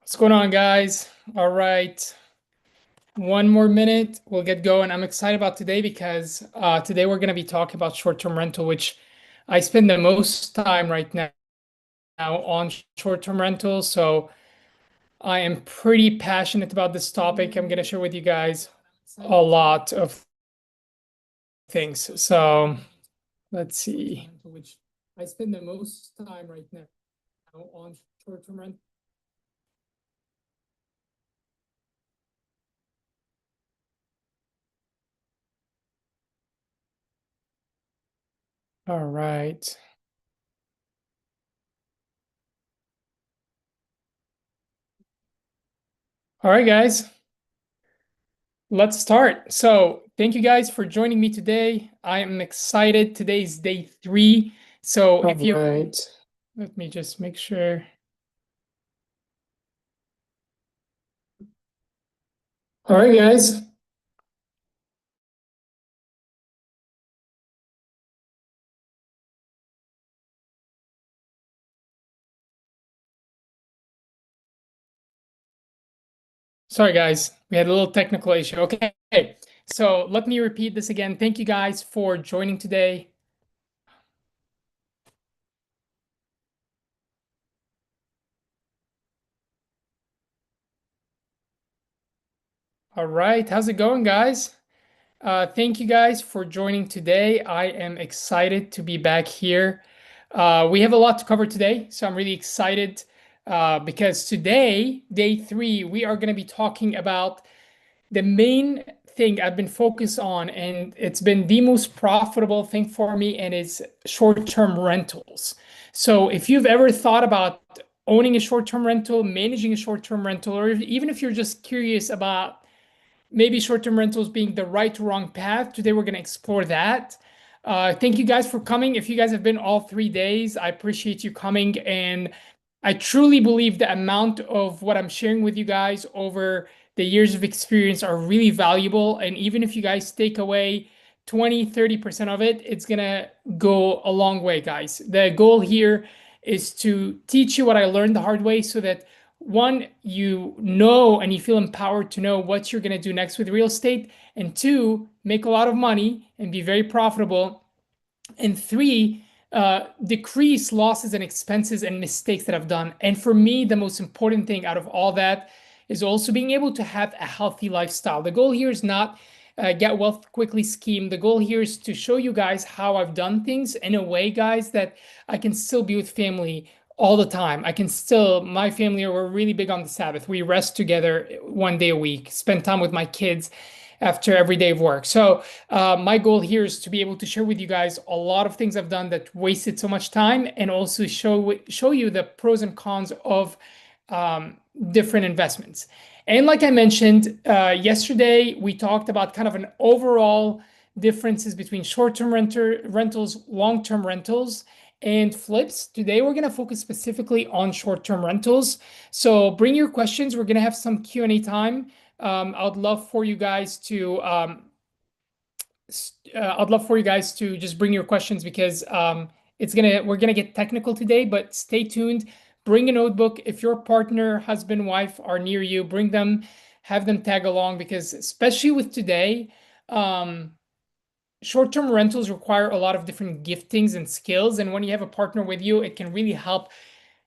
What's going on, guys? All right, one more minute, we'll get going. I'm excited about today because today we're going to be talking about short-term rental, which I spend the most time right now on short-term rentals. So I am pretty passionate about this topic. I'm going to share with you guys a lot of things. So let's see. Which I spend the most time right now on short-term rental. All right. All right, guys. Let's start. So, thank you guys for joining me today. I am excited. Today's day 3. So, if you right, let me just make sure. All right, guys. Sorry, guys. We had a little technical issue. Okay. So, let me repeat this again. Thank you guys for joining today. All right. How's it going, guys? Thank you guys for joining today. I am excited to be back here. We have a lot to cover today, so I'm really excited because today, day 3, we are going to be talking about the main thing I've been focused on, and it's been the most profitable thing for me, and it's short-term rentals. So if you've ever thought about owning a short-term rental, managing a short-term rental, or even if you're just curious about maybe short-term rentals being the right or wrong path. Today we're going to explore that. Thank you guys for coming. If you guys have been all 3 days, I appreciate you coming. And I truly believe the amount of what I'm sharing with you guys over the years of experience are really valuable. And even if you guys take away 20-30% of it, it's going to go a long way, guys. The goal here is to teach you what I learned the hard way so that one, you know and you feel empowered to know what you're going to do next with real estate, and two, make a lot of money and be very profitable, and three, decrease losses and expenses and mistakes that I've done. And for me, the most important thing out of all that is also being able to have a healthy lifestyle. The goal here is not get wealth quickly scheme. The goal here is to show you guys how I've done things in a way, guys, that I can still be with family all the time. I can still, my family, we're really big on the Sabbath. We rest together 1 day a week, spend time with my kids after every day of work. So my goal here is to be able to share with you guys a lot of things I've done that wasted so much time, and also show you the pros and cons of um, different investments. And like I mentioned yesterday, we talked about kind of an overall differences between short-term rentals, long-term rentals, and flips. Today, we're going to focus specifically on short-term rentals. So bring your questions. We're going to have some Q&A time. I'd love for you guys to I'd love for you guys to just bring your questions because we're gonna get technical today, but stay tuned. Bring a notebook. If your partner, husband, wife are near you, bring them, have them tag along because especially with today, um, short-term rentals require a lot of different giftings and skills. And when you have a partner with you, it can really help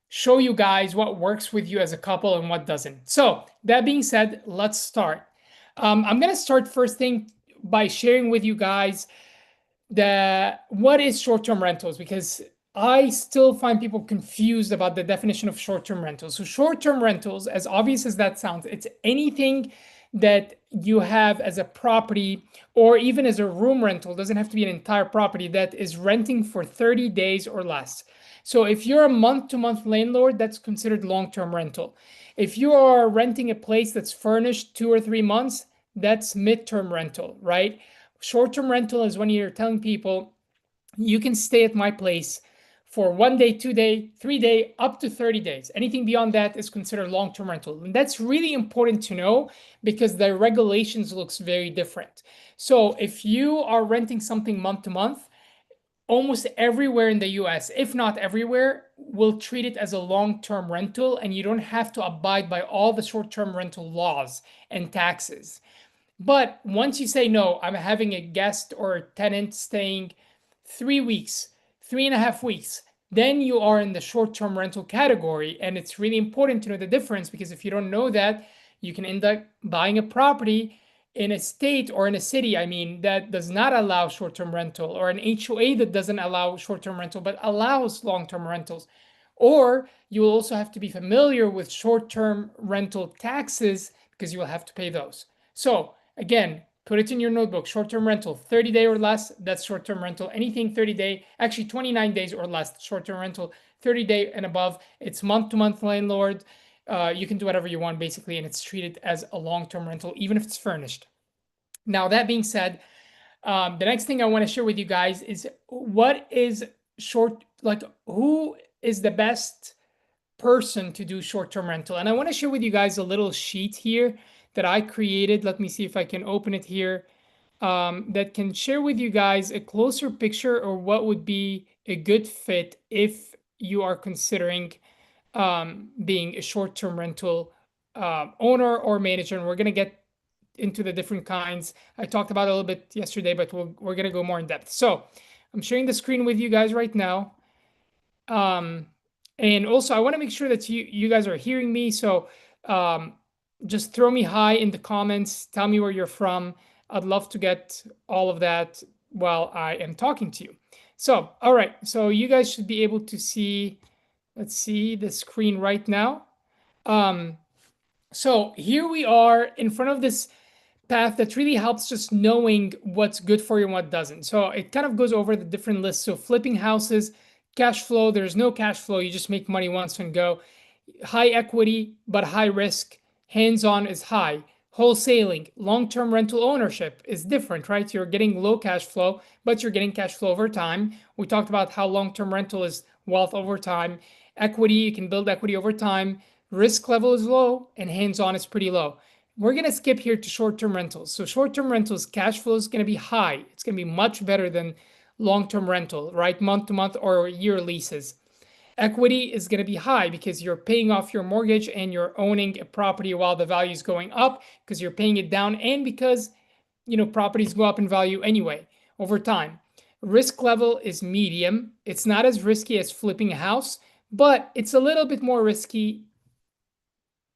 show you guys what works with you as a couple and what doesn't. So that being said, let's start. I'm gonna start first thing by sharing with you guys the what is short-term rentals because I still find people confused about the definition of short-term rentals. So short-term rentals, as obvious as that sounds, it's anything that you have as a property or even as a room rental, doesn't have to be an entire property that is renting for 30 days or less. So if you're a month-to-month landlord, that's considered long-term rental. If you are renting a place that's furnished 2 or 3 months, that's mid-term rental, right? Short-term rental is when you're telling people you can stay at my place for 1 day, 2 day, 3 day, up to 30 days. Anything beyond that is considered long-term rental. And that's really important to know because the regulations looks very different. So if you are renting something month to month, almost everywhere in the US, if not everywhere, will treat it as a long-term rental, and you don't have to abide by all the short-term rental laws and taxes. But once you say, no, I'm having a guest or a tenant staying 3 weeks, 3.5 weeks, then you are in the short term rental category. And it's really important to know the difference, because if you don't know that, you can end up buying a property in a state or in a city, I mean, that does not allow short term rental, or an HOA that doesn't allow short term rental but allows long term rentals. Or you will also have to be familiar with short term rental taxes, because you will have to pay those. So, again, put it in your notebook. Short-term rental, 30-day or less, that's short-term rental. Anything 30-day, actually 29 days or less, short-term rental. 30-day and above, it's month-to-month landlord. You can do whatever you want, basically, and it's treated as a long-term rental, even if it's furnished. Now, that being said, the next thing I want to share with you guys is what is who is the best person to do short-term rental. And I want to share with you guys a little sheet here that I created. Let me see if I can open it here. That can share with you guys a closer picture or what would be a good fit if you are considering being a short-term rental owner or manager. And we're going to get into the different kinds. I talked about it a little bit yesterday, but we're going to go more in depth. So I'm sharing the screen with you guys right now. And also I want to make sure that you guys are hearing me. So just throw me hi in the comments. Tell me where you're from. I'd love to get all of that while I am talking to you. So, all right. So you guys should be able to see, let's see the screen right now. So here we are in front of this path that really helps just knowing what's good for you and what doesn't. So it kind of goes over the different lists. So flipping houses, cash flow, there's no cash flow. You just make money once and go. High equity, but high risk. Hands-on is high. Wholesaling, long-term rental ownership is different, right? You're getting low cash flow, but you're getting cash flow over time. We talked about how long-term rental is wealth over time. Equity, you can build equity over time. Risk level is low, and hands-on is pretty low. We're going to skip here to short-term rentals. So short-term rentals, cash flow is going to be high. It's going to be much better than long-term rental, right? Month to month or year leases. Equity is going to be high because you're paying off your mortgage and you're owning a property while the value is going up, because you're paying it down, and because properties go up in value anyway over time. Risk level is medium. It's not as risky as flipping a house, but it's a little bit more riskier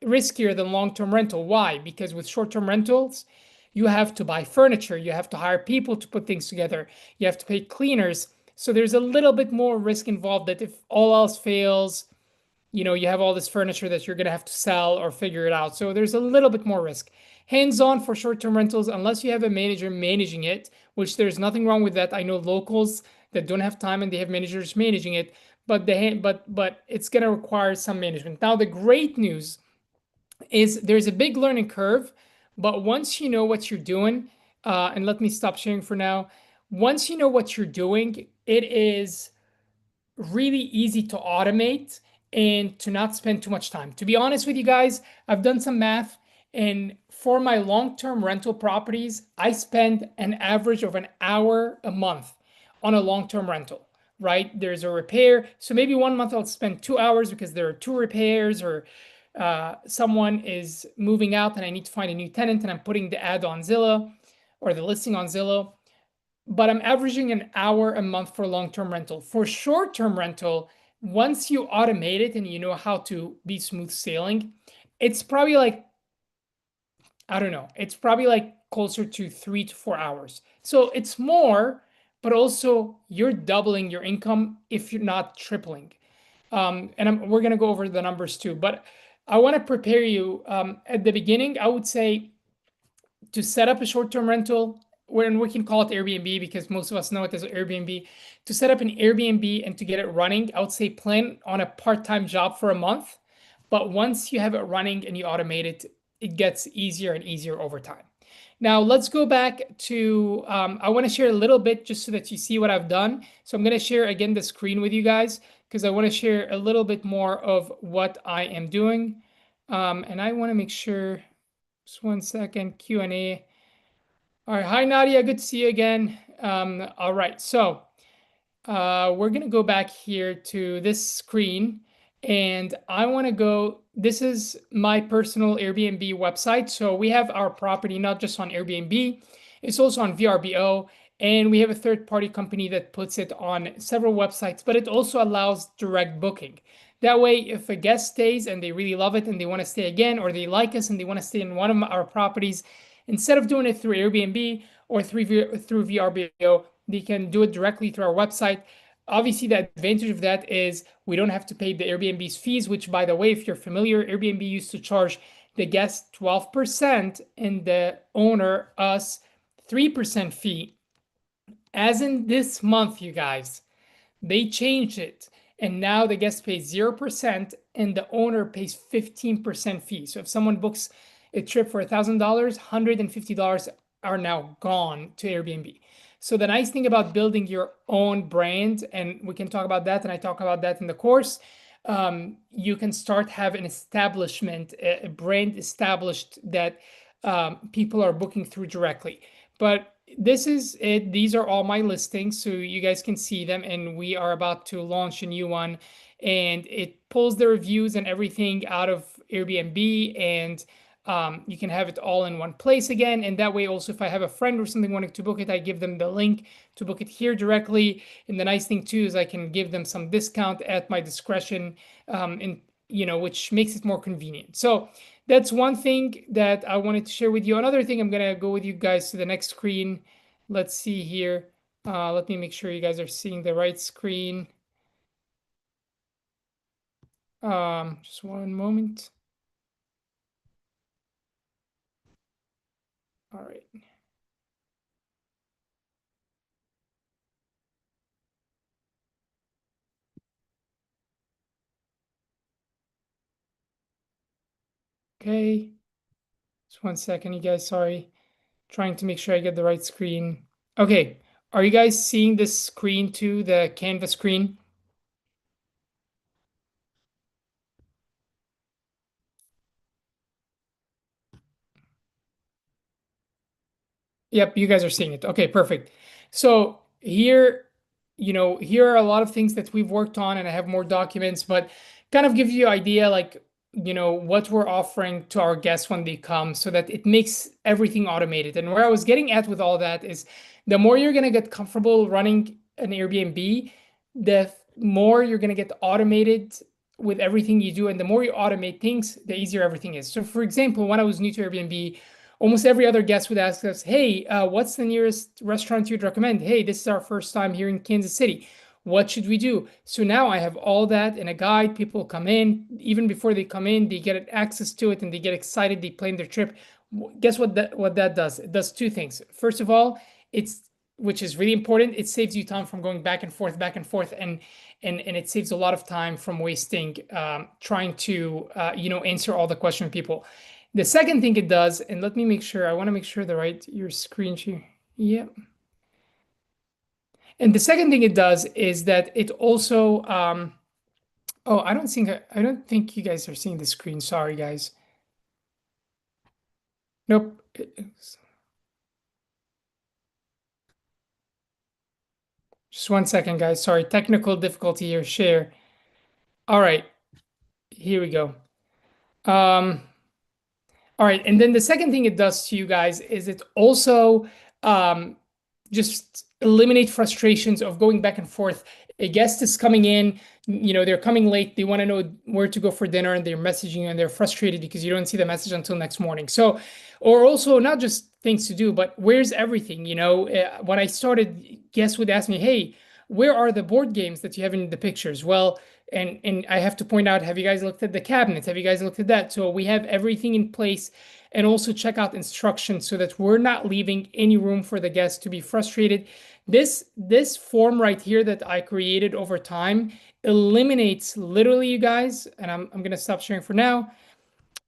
than long-term rental. Why? Because with short-term rentals, you have to buy furniture, you have to hire people to put things together, you have to pay cleaners. So there's a little bit more risk involved, that if all else fails, you have all this furniture that you're going to have to sell or figure it out. So there's a little bit more risk. Hands-on for short-term rentals, unless you have a manager managing it, which there's nothing wrong with that. I know locals that don't have time and they have managers managing it, but it's going to require some management. Now, the great news is there's a big learning curve, but once you know what you're doing, and let me stop sharing for now. Once you know what you're doing, it is really easy to automate and to not spend too much time. To be honest with you guys, I've done some math, and for my long-term rental properties, I spend an average of an hour a month on a long-term rental, right? There's a repair. So maybe one month I'll spend 2 hours because there are two repairs, or someone is moving out and I need to find a new tenant and I'm putting the ad on Zillow or the listing on Zillow. But I'm averaging an hour a month for long-term rental. For short-term rental, once you automate it and you know how to be smooth sailing, it's probably like, I don't know, it's probably like closer to 3 to 4 hours. So it's more, but also you're doubling your income if you're not tripling. And we're going to go over the numbers too. But I want to prepare you at the beginning. I would say to set up a short-term rental, when we can call it Airbnb because most of us know it as Airbnb. To set up an Airbnb and to get it running, I would say plan on a part-time job for a month. But once you have it running and you automate it, it gets easier and easier over time. Now let's go back to, I want to share a little bit just so that you see what I've done. So I'm going to share again the screen with you guys, because I want to share a little bit more of what I am doing. And I want to make sure, just 1 second, Q&A. All right, hi Nadia, good to see you again. All right, so we're gonna go back here to this screen, and I want to go. This is my personal Airbnb website. So we have our property not just on Airbnb, it's also on VRBO, and we have a third-party company that puts it on several websites, but it also allows direct booking. That way, if a guest stays and they really love it and they want to stay again, or they like us and they want to stay in one of our properties, instead of doing it through Airbnb or through VRBO, they can do it directly through our website. Obviously, the advantage of that is we don't have to pay the Airbnb's fees, which, by the way, if you're familiar, Airbnb used to charge the guest 12% and the owner us 3% fee. As in this month, you guys, they changed it. And now the guest pays 0% and the owner pays 15% fee. So if someone books a trip for $1,000, $150 are now gone to Airbnb. So the nice thing about building your own brand, and we can talk about that, and I talk about that in the course, you can start have an establishment, a brand established that people are booking through directly. But this is it. These are all my listings, so you guys can see them. And we are about to launch a new one, and it pulls the reviews and everything out of Airbnb, and you can have it all in one place again. And that way, also, if I have a friend or something wanting to book it, I give them the link to book it here directly. And the nice thing too is I can give them some discount at my discretion, and which makes it more convenient. So that's one thing that I wanted to share with you. Another thing, I'm gonna go with you guys to the next screen. Let's see here. Let me make sure you guys are seeing the right screen. Just one moment. All right. Okay. Just one second, you guys. Sorry. Trying to make sure I get the right screen. Okay. Are you guys seeing this screen too, the Canva screen? Yep, you guys are seeing it. Okay, perfect. So here, here are a lot of things that we've worked on, and I have more documents, but kind of give you idea like, what we're offering to our guests when they come so that it makes everything automated. And where I was getting at with all that is the more you're gonna get comfortable running an Airbnb, the more you're gonna get automated with everything you do. And the more you automate things, the easier everything is. So for example, when I was new to Airbnb, almost every other guest would ask us, "Hey, what's the nearest restaurant you'd recommend? Hey, this is our first time here in Kansas City. What should we do?" So now I have all that in a guide. People come in, even before they come in, they get access to it and they get excited. They plan their trip. Guess what that does? It does two things. First of all, it's which is really important. It saves you time from going back and forth, and it saves a lot of time from wasting trying to answer all the questions of people. The second thing it does, and let me make sure, I want to make sure the right your screen share. Yeah. And the second thing it does is that it also oh, I don't think you guys are seeing the screen. Sorry, guys. Nope. Just one second, guys. Sorry, technical difficulty here. Share. All right, here we go. Um, all right, and then the second thing it does to you guys is it also um, just eliminate frustrations of going back and forth. A guest is coming in, they're coming late, they want to know where to go for dinner, and they're messaging you and they're frustrated because you don't see the message until next morning. So, or also not just things to do, but where's everything? When I started, guests would ask me, "Hey, where are the board games that you have in the pictures?" Well, and I have to point out, have you guys looked at the cabinets? Have you guys looked at that? So we have everything in place, and also check out instructions so that we're not leaving any room for the guests to be frustrated. This form right here that I created over time eliminates literally, you guys, and I'm gonna stop sharing for now.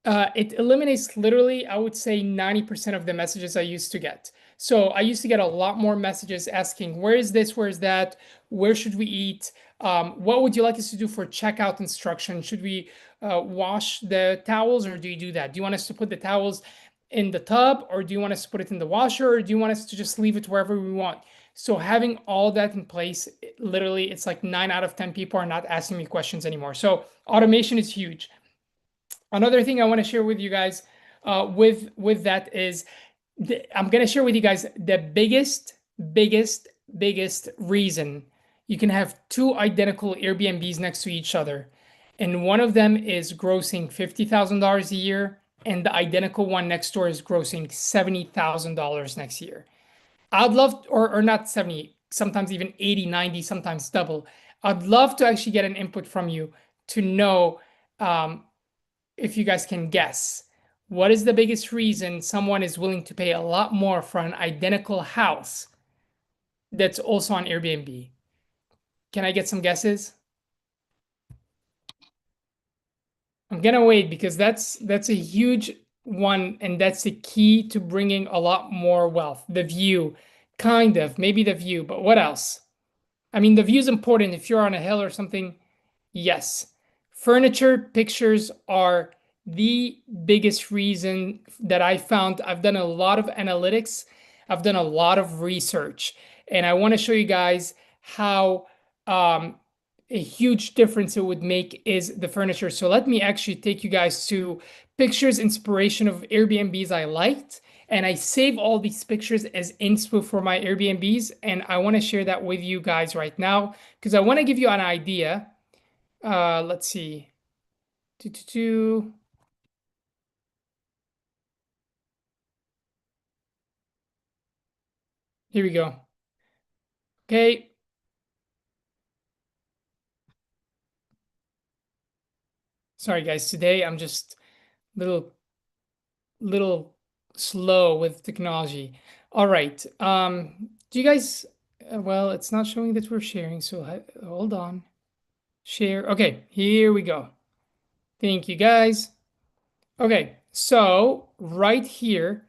It eliminates literally, I would say, 90% of the messages I used to get. So I used to get a lot more messages asking, "Where is this? Where is that? Where should we eat? What would you like us to do for checkout instruction? Should we wash the towels, or do you do that? Do you want us to put the towels in the tub, or do you want us to put it in the washer, or do you want us to just leave it wherever we want?" So having all that in place, literally, it's like 9 out of 10 people are not asking me questions anymore. So automation is huge. Another thing I want to share with you guys, with that is, I'm gonna share with you guys the biggest reason you can have two identical Airbnbs next to each other, and one of them is grossing $50,000 a year, and the identical one next door is grossing $70,000 next year. I'd love, or not 70, sometimes even 80, 90, sometimes double. I'd love to actually get an input from you to know, um, if you guys can guess, what is the biggest reason someone is willing to pay a lot more for an identical house that's also on Airbnb? Can I get some guesses? I'm gonna wait because that's a huge one, and that's the key to bringing a lot more wealth. The view, kind of, maybe the view, but what else? I mean, the view is important if you're on a hill or something. Yes. Furniture pictures are the biggest reason that I found. I've done a lot of analytics, I've done a lot of research, and I want to show you guys how, um, a huge difference it would make is the furniture. So let me actually take you guys to pictures inspiration of Airbnbs I liked. And I save all these pictures as inspo for my Airbnbs. And I want to share that with you guys right now because I want to give you an idea. Let's see. Doo, doo, doo. Here we go. Okay. Sorry, guys. Today I'm just little little slow with technology. All right. Do you guys? Well, it's not showing that we're sharing. So hold on. Share. Okay. Here we go. Thank you, guys. Okay. So right here.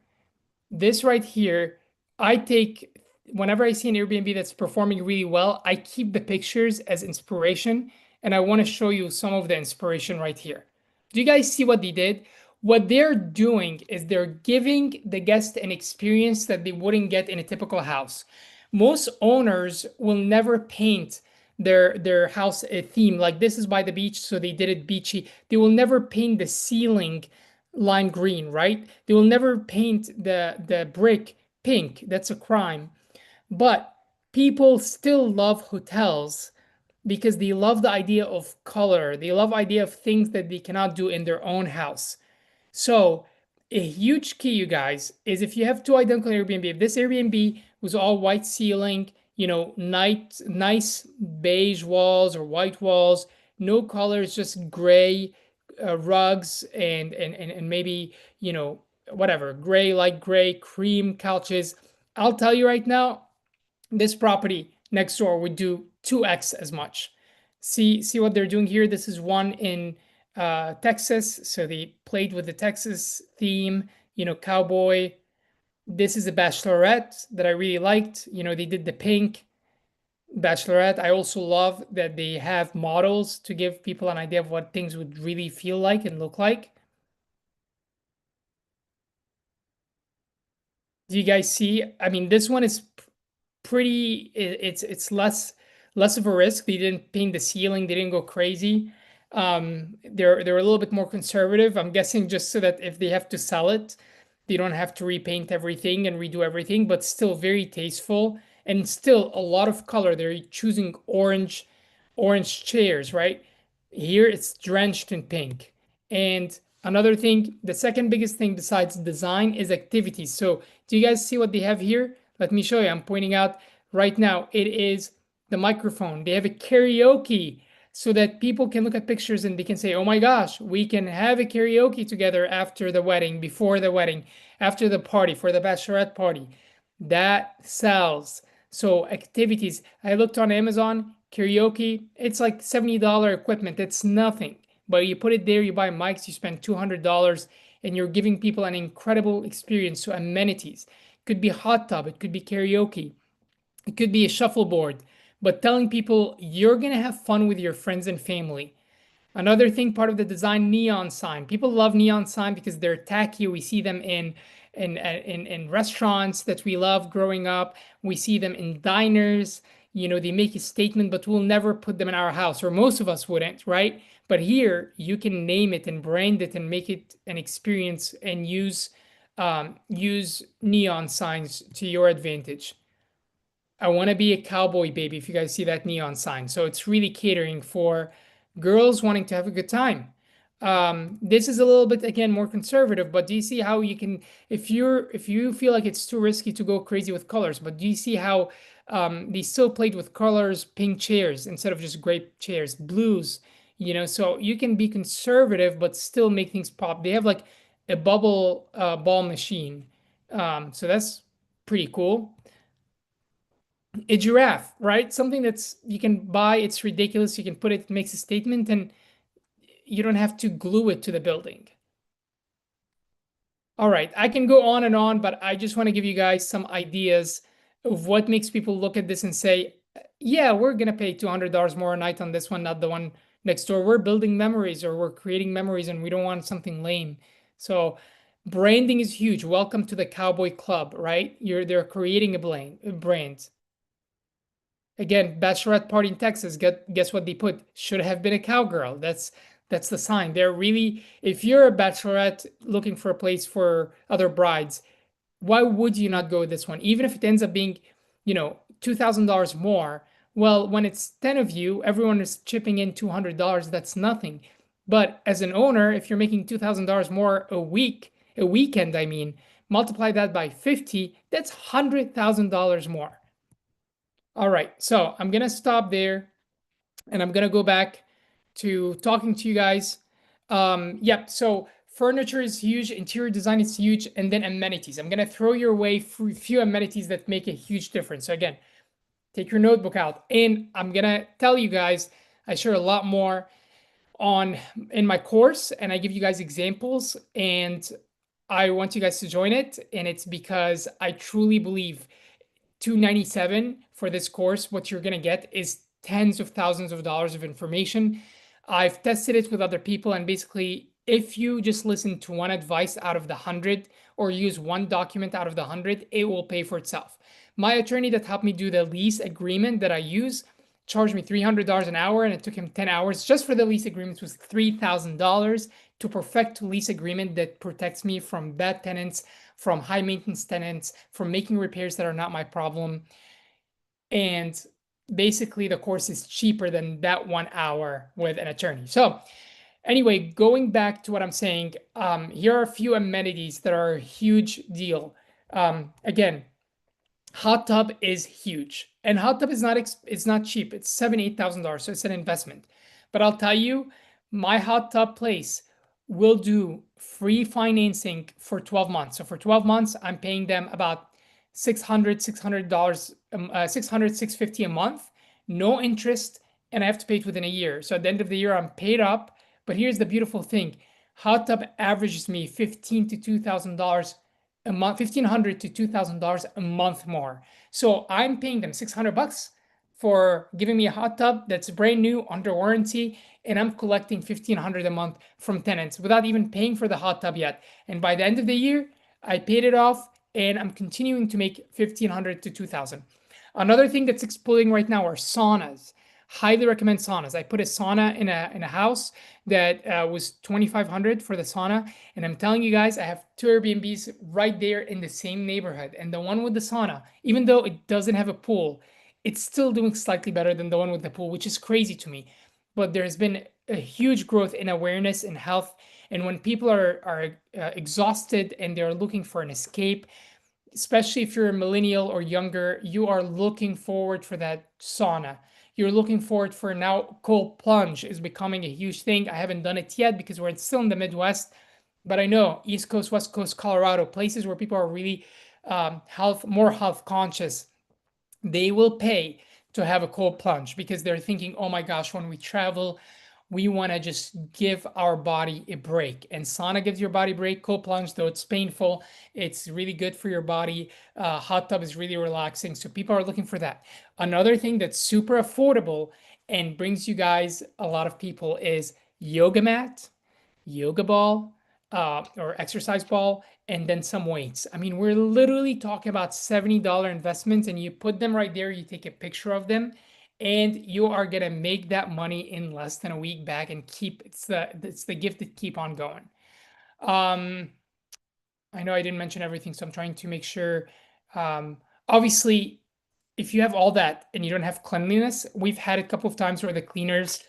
This right here, I take, whenever I see an Airbnb that's performing really well, I keep the pictures as inspiration, and I want to show you some of the inspiration right here. Do you guys see what they did? What they're doing is they're giving the guest an experience that they wouldn't get in a typical house. Most owners will never paint their house a theme like this is by the beach, so they did it beachy. They will never paint the ceiling lime green, right? They will never paint the brick pink. That's a crime. But people still love hotels because they love the idea of color. They love idea of things that they cannot do in their own house. So a huge key, you guys, is if you have two identical Airbnb, if this Airbnb was all white ceiling, nice beige walls or white walls, no colors, just gray rugs and maybe, whatever, gray, light gray, cream couches. I'll tell you right now, this property next door would do 2x as much. See what they're doing here? This is one in Texas, so they played with the Texas theme, cowboy. This is a bachelorette that I really liked. They did the pink bachelorette. I also love that they have models to give people an idea of what things would really feel like and look like. Do you guys see? I mean, this one is pretty, it's less of a risk. They didn't paint the ceiling, they didn't go crazy. They're a little bit more conservative. I'm guessing just so that if they have to sell it, they don't have to repaint everything and redo everything, but still very tasteful and still a lot of color. They're choosing orange chairs, right? Here it's drenched in pink. And another thing, the second biggest thing besides design is activities. So do you guys see what they have here? Let me show you. I'm pointing out right now. It is the microphone. They have a karaoke so that people can look at pictures and they can say, oh my gosh, we can have a karaoke together after the wedding, before the wedding, after the party, for the bachelorette party. That sells. So activities. I looked on Amazon, karaoke, it's like $70 equipment. It's nothing. But you put it there, you buy mics, you spend $200, and you're giving people an incredible experience. So amenities. It could be hot tub, it could be karaoke, it could be a shuffleboard, but telling people you're gonna have fun with your friends and family. Another thing, part of the design, neon sign. People love neon sign because they're tacky. We see them in in restaurants that we love growing up. We see them in diners. They make a statement, but we'll never put them in our house, or most of us wouldn't, right? But here you can name it and brand it and make it an experience and use neon signs to your advantage. I want to be a cowboy baby, if you guys see that neon sign. So it's really catering for girls wanting to have a good time. This is a little bit again more conservative, but do you see how you can, if you feel like it's too risky to go crazy with colors, but do you see how they still played with colors, pink chairs instead of just gray chairs, blues, so you can be conservative but still make things pop. They have like a bubble ball machine. So that's pretty cool. A giraffe, right? Something that's you can buy, it's ridiculous. You can put it, makes a statement, and you don't have to glue it to the building. All right, I can go on and on, but I just want to give you guys some ideas of what makes people look at this and say, yeah, we're gonna pay $200 more a night on this one, not the one next door. We're building memories or we're creating memories and we don't want something lame. So branding is huge. Welcome to the Cowboy Club, right? They're creating a brand. Again, bachelorette party in Texas. Guess what they put? Should have been a cowgirl. That's the sign. They're really, if you're a bachelorette looking for a place for other brides, why would you not go with this one? Even if it ends up being, $2,000 more. Well, when it's 10 of you, everyone is chipping in $200. That's nothing. But as an owner, if you're making $2,000 more a weekend, I mean, multiply that by 50, that's $100,000 more. All right, so I'm gonna stop there and I'm gonna go back to talking to you guys. Yep, so furniture is huge, interior design is huge, and then amenities. I'm gonna throw your way a few amenities that make a huge difference. So again, take your notebook out, and I'm gonna tell you guys, I share a lot more on in my course, and I give you guys examples, and I want you guys to join it, and it's because I truly believe 297 for this course, what you're going to get is tens of thousands of dollars of information. I've tested it with other people, and basically, if you just listen to one advice out of the 100 or use one document out of the 100, it will pay for itself. My attorney that helped me do the lease agreement that I use charged me $300 an hour, and it took him 10 hours just for the lease agreements was $3,000 to perfect lease agreement that protects me from bad tenants, from high maintenance tenants, from making repairs that are not my problem. And basically, the course is cheaper than that 1 hour with an attorney. So, anyway, going back to what I'm saying, here are a few amenities that are a huge deal. Again, hot tub is huge, and hot tub is it's not cheap. It's $7,000-$8,000, so it's an investment. But I'll tell you, my hot tub place will do free financing for 12 months. So for 12 months, I'm paying them about $600 $650 a month, no interest, and I have to pay it within a year. So at the end of the year, I'm paid up. But here's the beautiful thing: hot tub averages me $1,500 to $2,000 a month, $1,500 to $2,000 a month more. So I'm paying them $600 for giving me a hot tub that's brand new under warranty, and I'm collecting $1,500 a month from tenants without even paying for the hot tub yet. And by the end of the year, I paid it off, and I'm continuing to make $1,500 to $2,000. Another thing that's exploding right now are saunas. Highly recommend saunas. I put a sauna in a house that was $2,500 for the sauna, and I'm telling you guys, I have two Airbnbs right there in the same neighborhood, and the one with the sauna, even though it doesn't have a pool, it's still doing slightly better than the one with the pool, which is crazy to me. But there's been a huge growth in awareness and health, and when people are exhausted and they're looking for an escape, especially if you're a millennial or younger, you are looking forward for that sauna. You're looking forward for now. Cold plunge is becoming a huge thing. I haven't done it yet because we're still in the Midwest, but I know East Coast, West Coast, Colorado, places where people are really more health conscious, they will pay to have a cold plunge because they're thinking, oh my gosh, when we travel, we want to just give our body a break. And sauna gives your body a break. Cold plunge, though it's painful, it's really good for your body. Hot tub is really relaxing. So people are looking for that. Another thing that's super affordable and brings you guys a lot of people is yoga mat, yoga ball, or exercise ball, and then some weights. I mean, we're literally talking about $70 investments, and you put them right there, you take a picture of them, and you are gonna make that money in less than a week back and keep it's the gift that keep on going. Um, I know I didn't mention everything, so I'm trying to make sure. Um, Obviously, if you have all that and you don't have cleanliness, we've had a couple of times where the cleaners,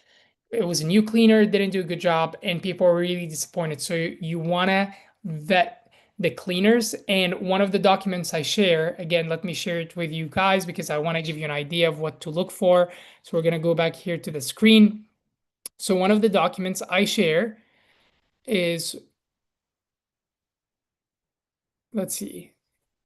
it was a new cleaner, didn't do a good job, and people were really disappointed. So you wanna vet the cleaners. And one of the documents I share, again, let me share it with you guys because I want to give you an idea of what to look for. So we're gonna go back here to the screen. So one of the documents I share is, let's see.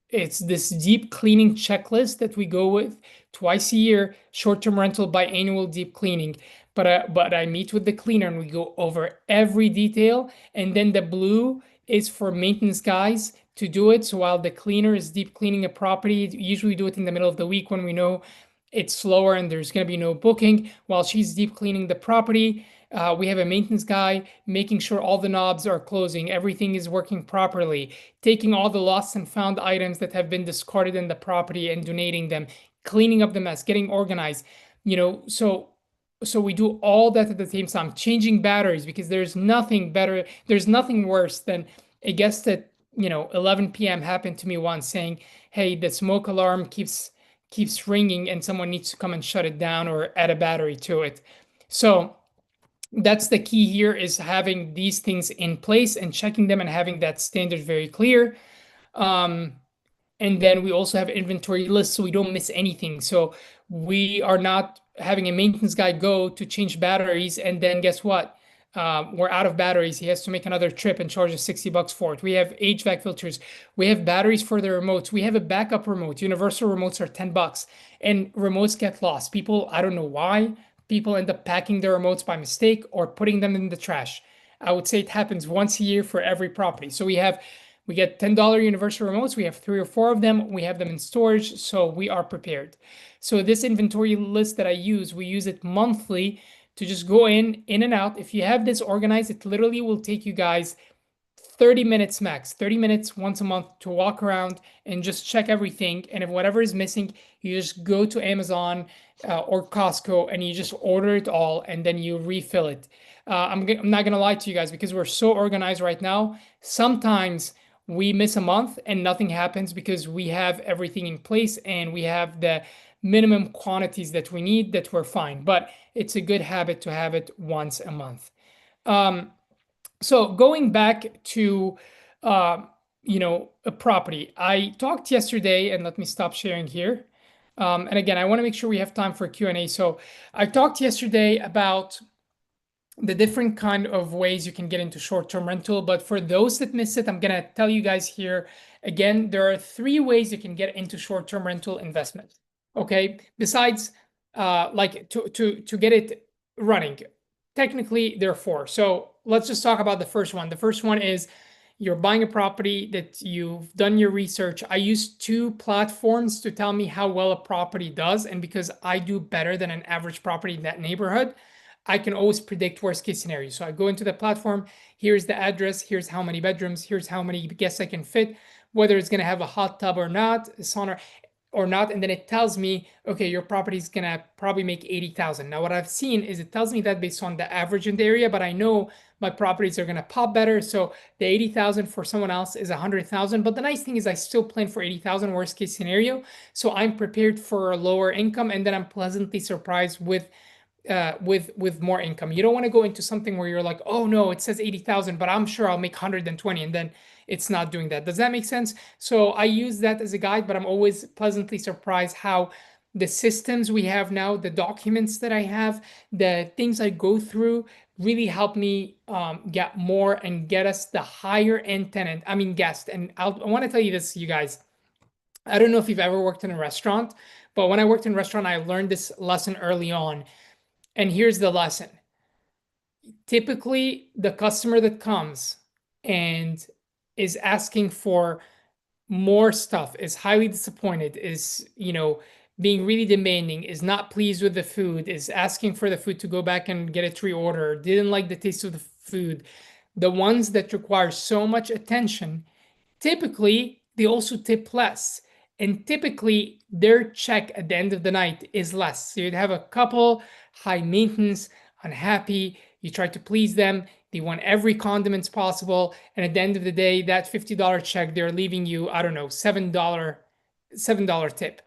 It's this deep cleaning checklist that we go with twice a year, short-term rental biannual deep cleaning. But I meet with the cleaner and we go over every detail. And then the blue is for maintenance guys to do it. So while the cleaner is deep cleaning a property, usually we do it in the middle of the week when we know it's slower and there's going to be no booking. While she's deep cleaning the property, we have a maintenance guy making sure all the knobs are closing, everything is working properly, taking all the lost and found items that have been discarded in the property and donating them, cleaning up the mess, getting organized. So we do all that at the same time, changing batteries because there's nothing better, there's nothing worse than a guest at 11 p.m. happened to me once saying, "Hey, the smoke alarm keeps ringing and someone needs to come and shut it down or add a battery to it." So that's the key here is having these things in place and checking them and having that standard very clear. Um, and then we also have inventory lists so we don't miss anything. So we are not having a maintenance guy go to change batteries and then guess what? We're out of batteries. He has to make another trip and charge us $60 for it. We have HVAC filters. We have batteries for the remotes. We have a backup remote. Universal remotes are $10 and remotes get lost. People, I don't know why, people end up packing their remotes by mistake or putting them in the trash. I would say it happens once a year for every property. So we get $10 universal remotes. We have 3 or 4 of them. We have them in storage, so we are prepared. So this inventory list that I use, we use it monthly to just go in and out. If you have this organized, it literally will take you guys 30 minutes max, 30 minutes once a month to walk around and just check everything. And if whatever is missing, you just go to Amazon or Costco and you just order it all and then you refill it. I'm not going to lie to you guys because we're so organized right now. Sometimes we miss a month and nothing happens because we have everything in place and we have the minimum quantities that we need that we're fine. But it's a good habit to have it once a month. Um, so going back to uh, a property, I talked yesterday, and let me stop sharing here. And again, I want to make sure we have time for Q&A. So I talked yesterday about the different kind of ways you can get into short-term rental. But for those that missed it, I'm gonna tell you guys here again, there are 3 ways you can get into short-term rental investment. Okay, besides like to get it running. Technically, there are 4. So let's just talk about the first one. The first one is you're buying a property that you've done your research. I use 2 platforms to tell me how well a property does. And because I do better than an average property in that neighborhood, I can always predict worst case scenario. So I go into the platform, here's the address, here's how many bedrooms, here's how many guests I can fit, whether it's going to have a hot tub or not, a sauna or not. And then it tells me, okay, your property is going to probably make 80,000. Now, what I've seen is it tells me that based on the average in the area, but I know my properties are going to pop better. So the 80,000 for someone else is 100,000. But the nice thing is I still plan for 80,000 worst case scenario. So I'm prepared for a lower income and then I'm pleasantly surprised with more income. You don't want to go into something where you're like, oh no, it says 80,000, but I'm sure I'll make 120 and then it's not doing that. Does that make sense? So I use that as a guide, but I'm always pleasantly surprised how the systems we have now, the documents that I have, the things I go through really help me get more and get us the higher end tenant, I mean guest. And I want to tell you this, you guys. I don't know if you've ever worked in a restaurant, but when I worked in a restaurant, I learned this lesson early on. And here's the lesson. Typically, the customer that comes and is asking for more stuff, is highly disappointed, is, being really demanding, is not pleased with the food, is asking for the food to go back and get it reordered, didn't like the taste of the food. The ones that require so much attention, typically they also tip less. And typically their check at the end of the night is less. So you'd have a couple high maintenance, unhappy, you try to please them, they want every condiments possible, and at the end of the day, that $50 check, they're leaving you, I don't know, $7 tip.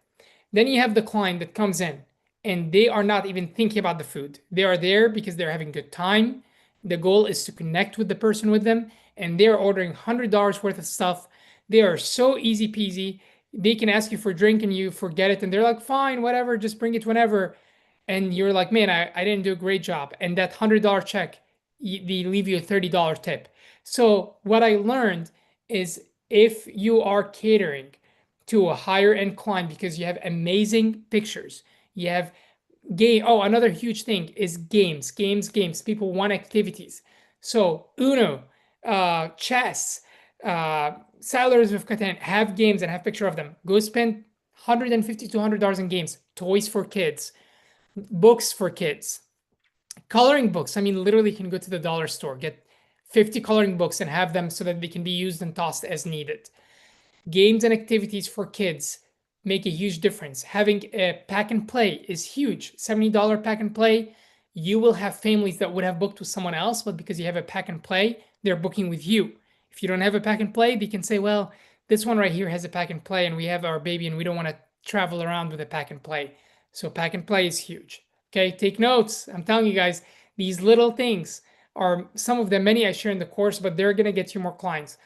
Then you have the client that comes in and they are not even thinking about the food. They are there because they're having a good time. The goal is to connect with the person with them, and they're ordering $100 worth of stuff. They are so easy peasy. They can ask you for a drink and you forget it, and they're like, fine, whatever, just bring it whenever. And you're like, man, I didn't do a great job. And that $100 check, they leave you a $30 tip. So, what I learned is if you are catering to a higher end client because you have amazing pictures, you have game. Oh, another huge thing is games, games, games. People want activities. So Uno, chess, Settlers of Catan have games and have picture of them. Go spend $150 to $200 in games, toys for kids, books for kids, coloring books. I mean, literally, you can go to the dollar store, get 50 coloring books, and have them so that they can be used and tossed as needed. Games and activities for kids make a huge difference. Having a pack and play is huge. $70 pack and play. You will have families that would have booked with someone else, but because you have a pack and play, they're booking with you. If you don't have a pack and play, they can say, well, this one right here has a pack and play, and we have our baby, and we don't want to travel around with a pack and play. So, pack and play is huge. Okay, take notes. I'm telling you guys, these little things are some of them, many I share in the course, but they're going to get you more clients.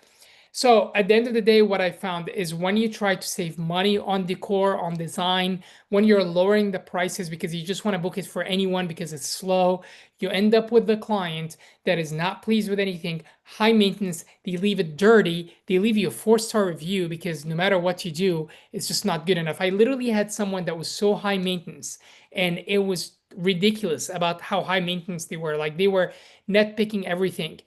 So at the end of the day, what I found is when you try to save money on decor, on design, when you're lowering the prices because you just want to book it for anyone because it's slow, you end up with the client that is not pleased with anything, high maintenance, they leave it dirty, they leave you a 4-star review because no matter what you do, it's just not good enough. I literally had someone that was so high maintenance and it was ridiculous about how high maintenance they were. Like they were nitpicking everything.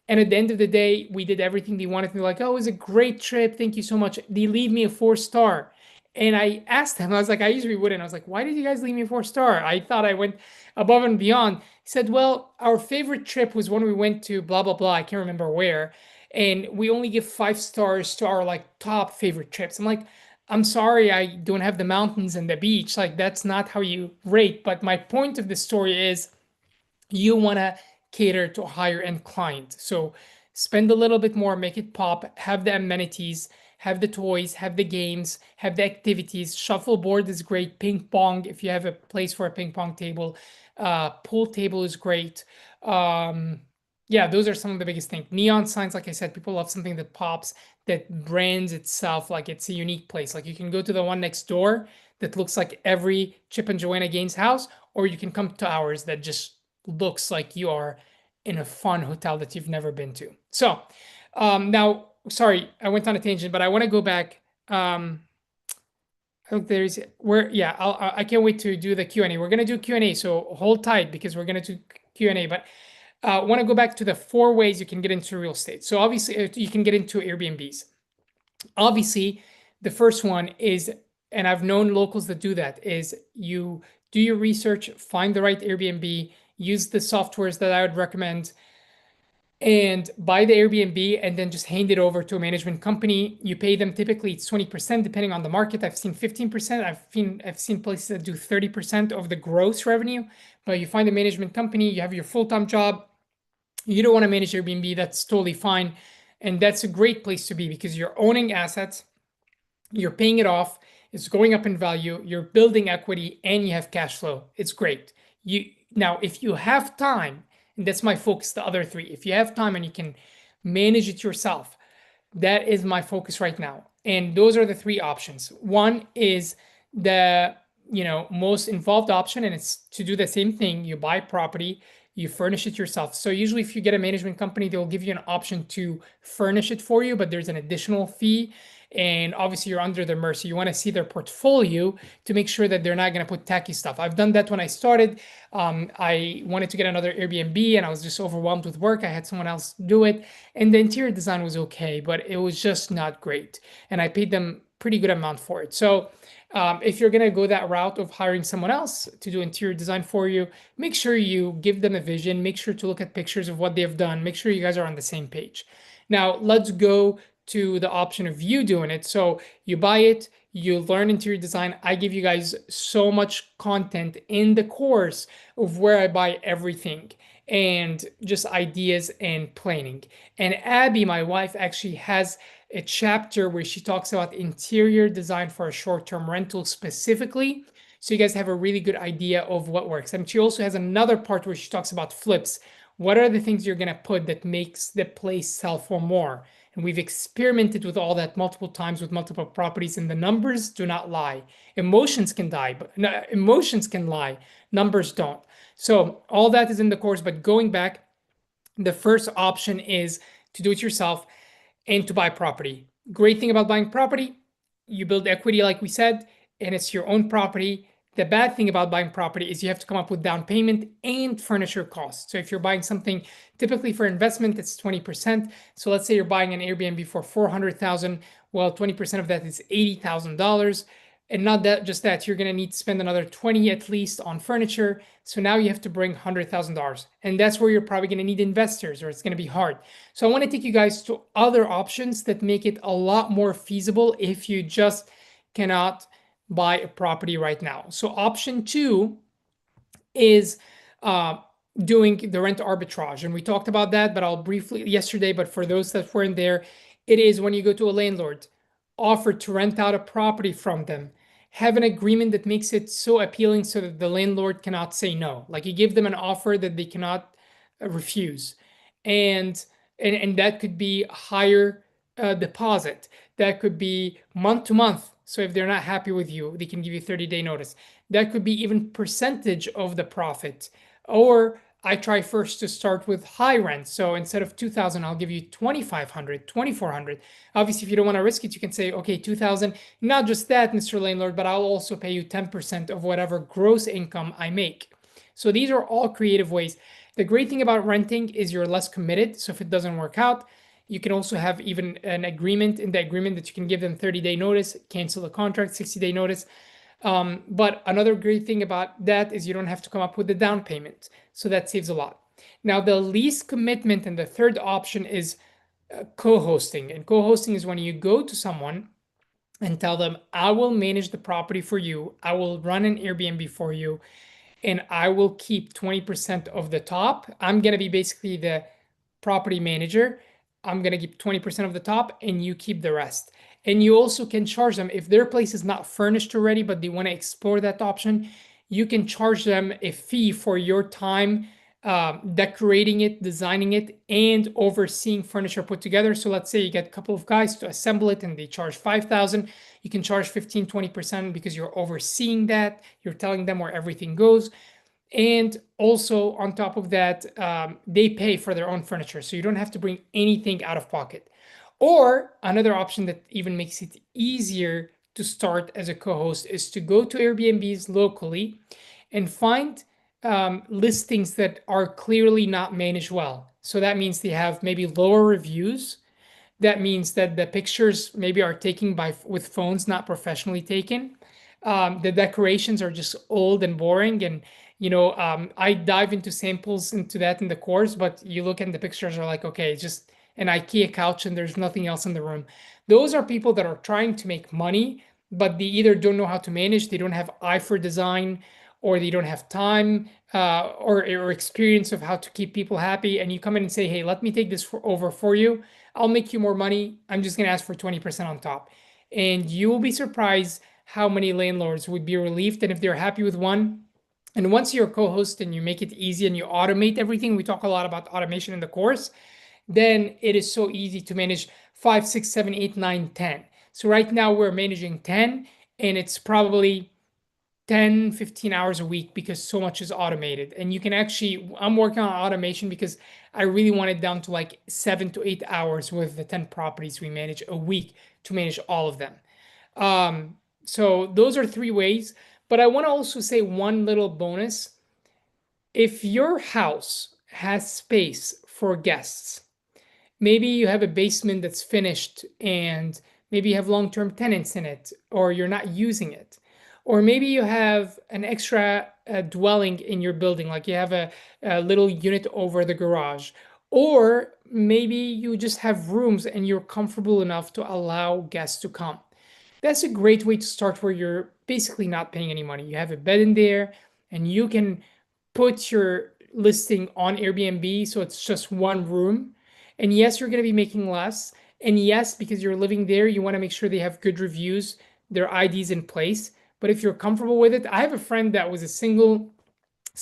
And at the end of the day, we did everything they wanted. They're like, oh, it was a great trip. Thank you so much. They leave me a 4-star. And I asked him, I was like, I usually wouldn't. I was like, why did you guys leave me a 4-star? I thought I went above and beyond. He said, well, our favorite trip was when we went to blah, blah, blah. I can't remember where. And we only give 5 stars to our like top favorite trips. I'm like, I'm sorry, I don't have the mountains and the beach. Like, that's not how you rate. But my point of the story is you want to cater to a higher end client. So spend a little bit more, make it pop, have the amenities, have the toys, have the games, have the activities. Shuffleboard is great. Ping pong, if you have a place for a ping pong table. Pool table is great. Yeah, those are some of the biggest things. Neon signs, like I said, people love something that pops, that brands itself like it's a unique place. Like you can go to the one next door that looks like every Chip and Joanna Gaines house, or you can come to ours that just looks like you are in a fun hotel that you've never been to. So now, sorry, I went on a tangent, but I want to go back. I think there's where, yeah, I can't wait to do the Q&A. We're gonna do Q&A, so hold tight because we're gonna do Q&A. But I want to go back to the 4 ways you can get into real estate. So obviously, you can get into Airbnbs. Obviously, the first one is, and I've known locals that do that, is you do your research, find the right Airbnb, use the softwares that I would recommend, and buy the Airbnb and then just hand it over to a management company. You pay them, typically it's 20% depending on the market. I've seen 15%. I've seen places that do 30% of the gross revenue. But you find a management company, you have your full-time job, you don't want to manage Airbnb, that's totally fine. And that's a great place to be because you're owning assets, you're paying it off, it's going up in value, you're building equity, and you have cash flow. It's great. You now, if you have time, and that's my focus, the other 3, if you have time and you can manage it yourself, that is my focus right now. And those are the 3 options. One is the most involved option, and it's to do the same thing. You buy property, you furnish it yourself. So usually if you get a management company, they'll give you an option to furnish it for you, but there's an additional fee. And obviously you're under their mercy. You want to see their portfolio to make sure that they're not going to put tacky stuff. I've done that when I started. I wanted to get another Airbnb and I was just overwhelmed with work. I had someone else do it. And the interior design was okay, but it was just not great. And I paid them pretty good amount for it. So if you're going to go that route of hiring someone else to do interior design for you, make sure you give them a vision, make sure to look at pictures of what they've done, make sure you guys are on the same page. Now, let's go to the option of you doing it. So you buy it, you learn interior design. I give you guys so much content in the course of where I buy everything and just ideas and planning. And Abby, my wife, actually has a chapter where she talks about interior design for a short-term rental specifically. So you guys have a really good idea of what works. And she also has another part where she talks about flips. What are the things you're going to put that makes the place sell for more? And we've experimented with all that multiple times with multiple properties, and the numbers do not lie. Emotions can die, but no, emotions can lie. Numbers don't. So all that is in the course. But going back, the first option is to do it yourself and to buy property. Great thing about buying property, you build equity, like we said, and it's your own property. The bad thing about buying property is you have to come up with down payment and furniture costs. So if you're buying something typically for investment, it's 20%. So let's say you're buying an Airbnb for 400,000. Well, 20% of that is $80,000. And not that just that, you're gonna need to spend another 20 at least on furniture. So now you have to bring $100,000. And that's where you're probably gonna need investors, or it's gonna be hard. So I wanna take you guys to other options that make it a lot more feasible if you just cannot buy a property right now. So option two is doing the rent arbitrage. And we talked about that, but I'll briefly yesterday, but for those that weren't there, it is when you go to a landlord, offer to rent out a property from them, have an agreement that makes it so appealing so that the landlord cannot say no. Like you give them an offer that they cannot refuse. And and that could be higher deposit. That could be month to month. So if they're not happy with you, they can give you 30-day notice. That could be even percentage of the profit. Or I try first to start with high rent. So instead of 2,000, I'll give you 2,500, 2,400. Obviously, if you don't want to risk it, you can say, okay, 2,000. Not just that, Mr. Landlord, but I'll also pay you 10% of whatever gross income I make. So these are all creative ways. The great thing about renting is you're less committed. So if it doesn't work out, you can also have even an agreement in the agreement that you can give them 30-day notice, cancel the contract, 60-day notice. But another great thing about that is you don't have to come up with the down payment. So that saves a lot. Now, the least commitment and the third option is co-hosting. And co-hosting is when you go to someone and tell them, I will manage the property for you. I will run an Airbnb for you, and I will keep 20% of the top. I'm going to be basically the property manager. I'm going to keep 20% of the top and you keep the rest. And you also can charge them if their place is not furnished already, but they want to explore that option. You can charge them a fee for your time decorating it, designing it, and overseeing furniture put together. So let's say you get a couple of guys to assemble it and they charge 5,000. You can charge 15, 20% because you're overseeing that. You're telling them where everything goes. And also on top of that, they pay for their own furniture. So you don't have to bring anything out of pocket. Or another option that even makes it easier to start as a co-host is to go to Airbnbs locally and find listings that are clearly not managed well. So that means they have maybe lower reviews. That means that the pictures maybe are taken by with phones, not professionally taken. The decorations are just old and boring, and I dive into samples into that in the course. But you look and the pictures are like, okay, it's just an IKEA couch and there's nothing else in the room. Those are people that are trying to make money, but they either don't know how to manage, they don't have eye for design, or they don't have time or experience of how to keep people happy. And you come in and say, hey, let me take this over for you. I'll make you more money. I'm just going to ask for 20% on top. And you will be surprised how many landlords would be relieved. And if they're happy with one, and once you're a co-host and you make it easy and you automate everything, we talk a lot about automation in the course, then it is so easy to manage 5, 6, 7, 8, 9, 10. So right now we're managing 10, and it's probably 10, 15 hours a week because so much is automated. And you can actually, I'm working on automation because I really want it down to like 7 to 8 hours with the 10 properties we manage a week to manage all of them. So those are 3 ways. But I want to also say one little bonus. If your house has space for guests, maybe you have a basement that's finished and maybe you have long-term tenants in it, or you're not using it. Or maybe you have an extra dwelling in your building, like you have a little unit over the garage. Or maybe you just have rooms and you're comfortable enough to allow guests to come. That's a great way to start where you're basically not paying any money. You have a bed in there and you can put your listing on Airbnb so it's just one room. And yes, you're going to be making less. And yes, because you're living there, you want to make sure they have good reviews, their IDs in place. But if you're comfortable with it, I have a friend that was a single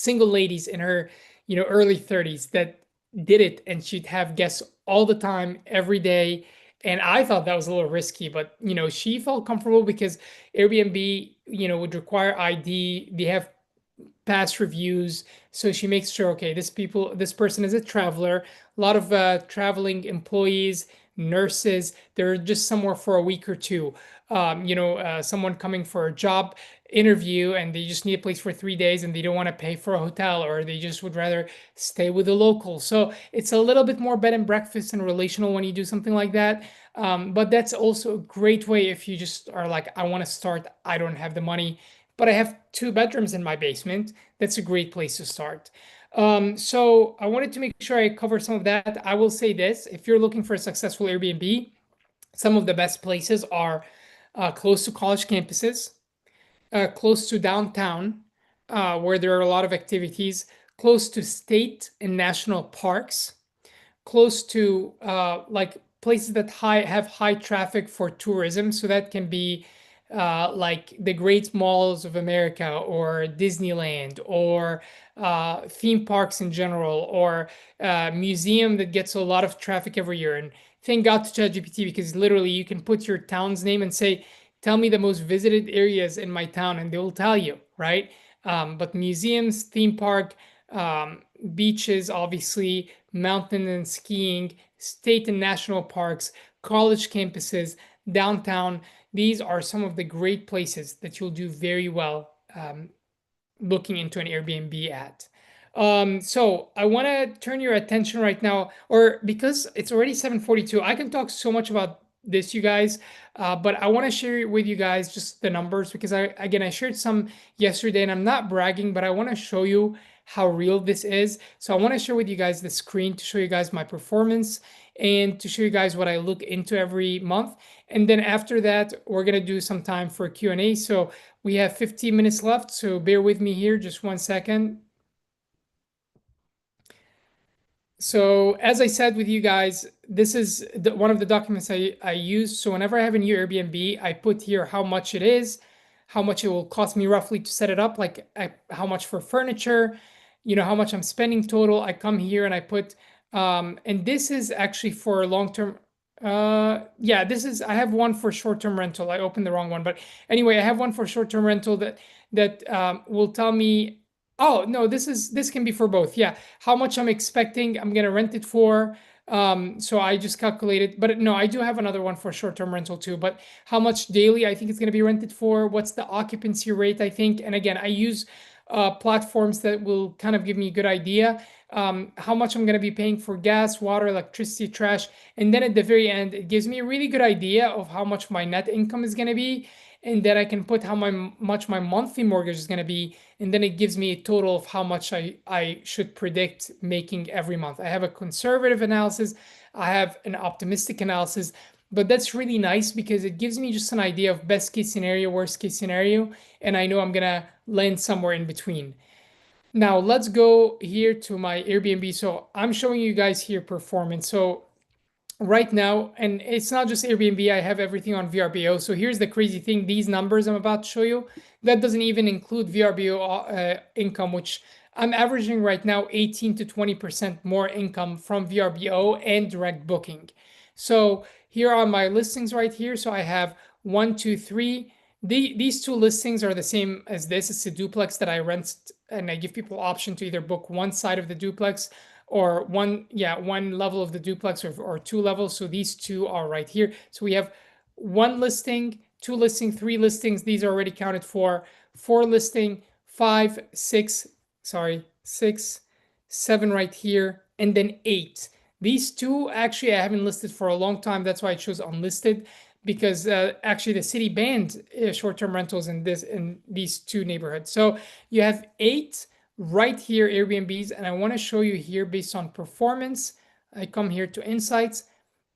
ladies in her, early 30s that did it, and she'd have guests all the time, every day. And I thought that was a little risky, but she felt comfortable because Airbnb, would require ID. They have past reviews, so she makes sure, okay, this person is a traveler. A lot of traveling employees, nurses, they're just somewhere for a week or two. Someone coming for a job interview and they just need a place for 3 days and they don't want to pay for a hotel, or they just would rather stay with the local. So it's a little bit more bed and breakfast and relational when you do something like that. But that's also a great way if you just are like, I want to start, I don't have the money, but I have 2 bedrooms in my basement. That's a great place to start. So I wanted to make sure I cover some of that. I will say this: if you're looking for a successful Airbnb, some of the best places are close to college campuses, close to downtown, where there are a lot of activities, close to state and national parks, close to like places that have high traffic for tourism. So that can be like the great malls of America, or Disneyland, or theme parks in general, or museum that gets a lot of traffic every year. And thank God to ChatGPT, because literally you can put your town's name and say, tell me the most visited areas in my town, and they will tell you, right? But museums, theme park, beaches, obviously, mountain and skiing, state and national parks, college campuses, downtown. These are some of the great places that you'll do very well looking into an Airbnb at. So I want to turn your attention right now, or because it's already 7:42, I can talk so much about this, you guys, but I want to share with you guys just the numbers, because I shared some yesterday, and I'm not bragging, but I want to show you how real this is. So I want to share with you guys the screen to show you guys my performance and to show you guys what I look into every month. And then after that, we're gonna do some time for Q&A. So we have 15 minutes left, so bear with me here just 1 second. So as I said with you guys, this is one of the documents I use. So whenever I have a new Airbnb, I put here how much it is, how much it will cost me roughly to set it up, like how much for furniture, how much I'm spending total. I come here and I put, and this is actually for long-term. Yeah, I have one for short-term rental. I opened the wrong one, but anyway, I have one for short-term rental that will tell me. Oh, no, this can be for both. Yeah, how much I'm expecting I'm gonna rent it for. So I just calculated, but no, I do have another one for short-term rental too. But how much daily I think it's gonna be rented for? What's the occupancy rate, I think? And again, I use platforms that will kind of give me a good idea. How much I'm gonna be paying for gas, water, electricity, trash, and then at the very end, it gives me a really good idea of how much my net income is gonna be, and then I can put how much my monthly mortgage is gonna be, and then it gives me a total of how much I should predict making every month. I have a conservative analysis, I have an optimistic analysis, but that's really nice because it gives me just an idea of best case scenario, worst case scenario, and I know I'm gonna land somewhere in between. Now let's go here to my Airbnb. So I'm showing you guys here performance. So right now, and it's not just Airbnb, I have everything on VRBO. So here's the crazy thing: these numbers I'm about to show you, that doesn't even include VRBO income, which I'm averaging right now 18 to 20% more income from VRBO and direct booking. So here are my listings right here. So I have one, two, three. These two listings are the same as this. It's a duplex that I rent, and I give people option to either book one side of the duplex or one level of the duplex, or 2 levels. So these two are right here. So we have one listing, two listing, three listings. These are already counted for. Four listing, five, six, sorry, six, seven right here, and then eight. These two actually I haven't listed for a long time. That's why I chose unlisted. because actually the city banned short-term rentals in these two neighborhoods. So you have 8 right here Airbnbs, and I want to show you here based on performance. I come here to insights.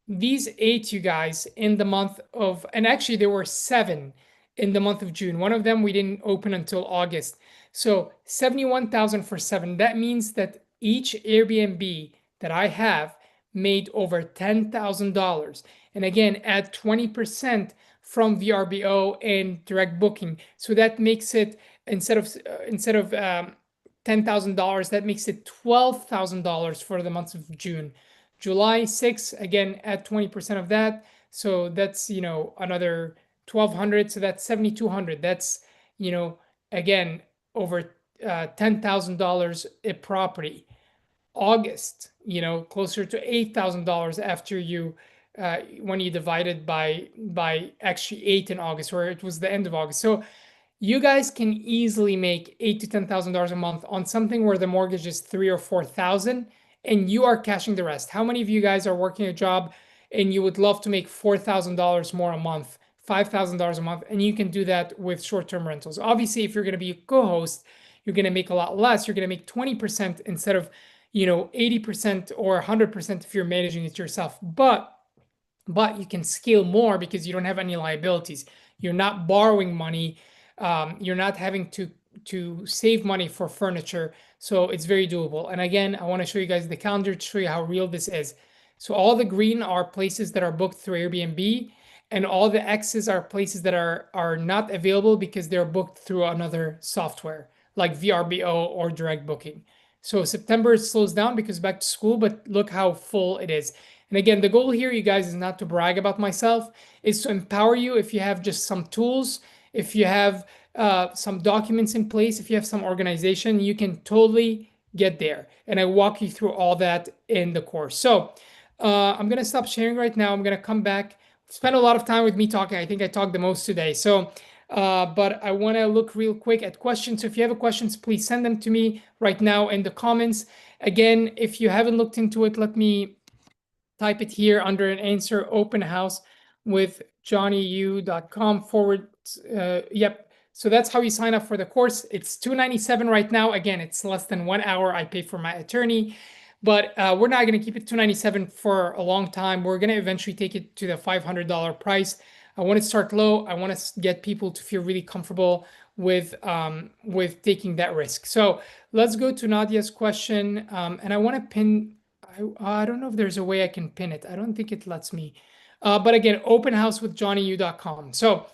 These 8, you guys, in the month of, and actually there were 7 in the month of June. One of them we didn't open until August. So 71,000 for 7. That means that each Airbnb that I have made over $10,000. And again, add 20% from VRBO and direct booking. So that makes it instead of $10,000, that makes it $12,000 for the month of June. July 6, again, add 20% of that. So that's, another 1,200. So that's 7,200. That's, again, over $10,000 a property. August, closer to $8,000 after you when you divide it by actually 8 in August, where it was the end of August. So you guys can easily make $8,000 to $10,000 a month on something where the mortgage is 3,000 or 4,000, and you are cashing the rest. How many of you guys are working a job and you would love to make $4,000 more a month, $5,000 a month, and you can do that with short-term rentals? Obviously, if you're going to be a co-host, you're going to make a lot less. You're going to make 20% instead of 80% or 100% if you're managing it yourself. But you can scale more because you don't have any liabilities. You're not borrowing money. You're not having to save money for furniture. So it's very doable. And again, I want to show you guys the calendar to show you how real this is. So all the green are places that are booked through Airbnb, and all the X's are places that are not available because they're booked through another software like VRBO or direct booking. So September slows down because back to school, but look how full it is. And again, the goal here, you guys, is not to brag about myself, is to empower you. If you have just some tools, if you have some documents in place, if you have some organization, you can totally get there. And I walk you through all that in the course. So I'm going to stop sharing right now. I'm going to come back. Spend a lot of time with me talking. I think I talked the most today. So, but I want to look real quick at questions. So if you have questions, please send them to me right now in the comments. Again, if you haven't looked into it, let me type it here under an answer: open house with johnnyU.com forward. Yep. So that's how you sign up for the course. It's $297 right now. Again, it's less than 1 hour. I pay for my attorney, but we're not going to keep it $297 for a long time. We're going to eventually take it to the $500 price. I want to start low. I want to get people to feel really comfortable with taking that risk. So let's go to Nadia's question, and I want to pin. I don't know if there's a way I can pin it. I don't think it lets me. But again, openhousewithjohnnyU.com. So